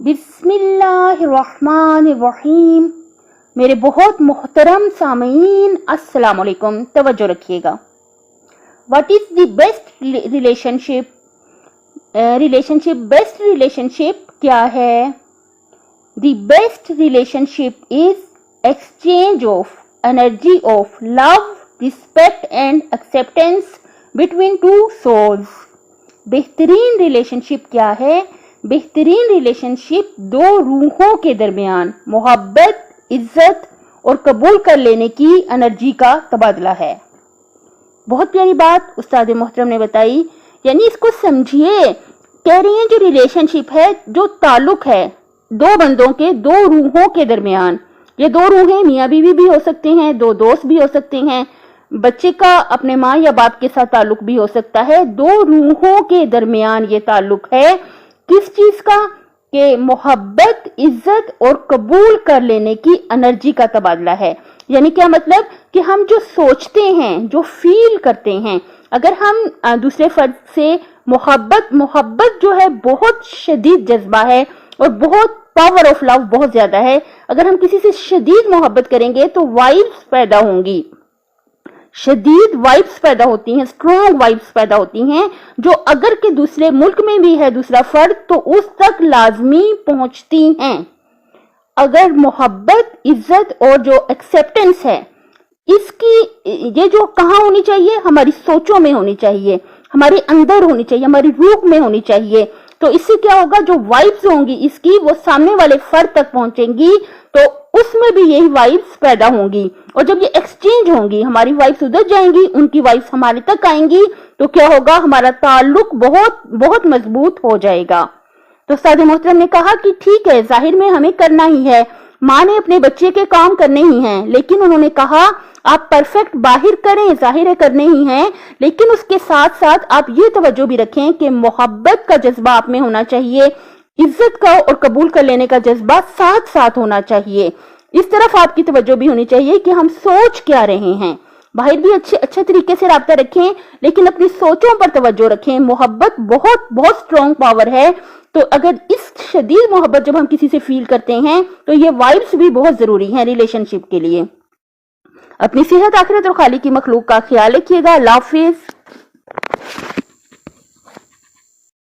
बिस्मिल्लाहिर्रहमानिर्रहीम। मेरे बहुत मोहतरम सामीन, अस्सलाम वालेकुम। तवज्जो रखिएगा। What is the best relationship? Best relationship क्या है? The best relationship is exchange of energy of love, respect and acceptance between two souls. बेहतरीन रिलेशनशिप क्या है? बेहतरीन रिलेशनशिप दो रूहों के दरमियान मोहब्बत, इज्जत और कबूल कर लेने की एनर्जी का तबादला है। बहुत प्यारी बात उस्ताद मोहतरम ने बताई, यानी इसको समझिए। कह रही हैं जो रिलेशनशिप है, जो ताल्लुक है दो बंदों के, दो रूहों के दरमियान। ये दो रूहें मियाँ बीवी भी हो सकते हैं, दो दोस्त भी हो सकते हैं, बच्चे का अपने माँ या बाप के साथ ताल्लुक भी हो सकता है। दो रूहों के दरमियान ये ताल्लुक है। किस चीज का? कि मोहब्बत, इज्जत और कबूल कर लेने की एनर्जी का तबादला है। यानी क्या मतलब? कि हम जो सोचते हैं, जो फील करते हैं, अगर हम दूसरे फर्द से मोहब्बत जो है बहुत शदीद जज्बा है और बहुत पावर ऑफ लव बहुत ज्यादा है। अगर हम किसी से शदीद मोहब्बत करेंगे तो वाइब्स पैदा होंगी, शदीद वाइब्स पैदा होती हैं, स्ट्रॉन्ग वाइब्स पैदा होती हैं, जो अगर के दूसरे मुल्क में भी है दूसरा फर्द तो उस तक लाजमी पहुंचती हैं। अगर मोहब्बत, इज्जत और जो एक्सेप्टेंस है, इसकी ये जो कहाँ होनी चाहिए? हमारी सोचों में होनी चाहिए, हमारे अंदर होनी चाहिए, हमारी रूह में होनी चाहिए। तो इससे क्या होगा? जो वाइब्स होंगी इसकी, वो सामने वाले फर्द तक पहुंचेंगी, तो उसमें भी यही वाइब्स पैदा होंगी। और जब ये एक्सचेंज होंगी, हमारी वाइब्स उधर जाएंगी, उनकी वाइब्स हमारे तक आएंगी, तो क्या होगा? हमारा ताल्लुक बहुत बहुत मजबूत हो जाएगा। तो उस्ताद मोहतरम ने कहा कि ठीक है, जाहिर में हमें करना ही है, माँ ने अपने बच्चे के काम करने ही हैं, लेकिन उन्होंने कहा आप परफेक्ट बाहर करें, जाहिर है करने ही हैं, लेकिन उसके साथ साथ आप ये तवज्जो भी रखें कि मोहब्बत का जज्बा आप में होना चाहिए, इज्जत का और कबूल कर लेने का जज्बा साथ साथ होना चाहिए। इस तरफ आपकी तवज्जो भी होनी चाहिए कि हम सोच क्या रहे हैं। बाहर भी अच्छे तरीके से राब्ता रखें, लेकिन अपनी सोचों पर तवज्जो रखें। मोहब्बत बहुत बहुत स्ट्रॉन्ग पावर है। तो अगर इस शदीद मोहब्बत जब हम किसी से फील करते हैं तो ये वाइब्स भी बहुत जरूरी हैं रिलेशनशिप के लिए। अपनी सेहत, आखिरत और खाली की मखलूक का ख्याल रखिएगा। अल्लाह हाफिज।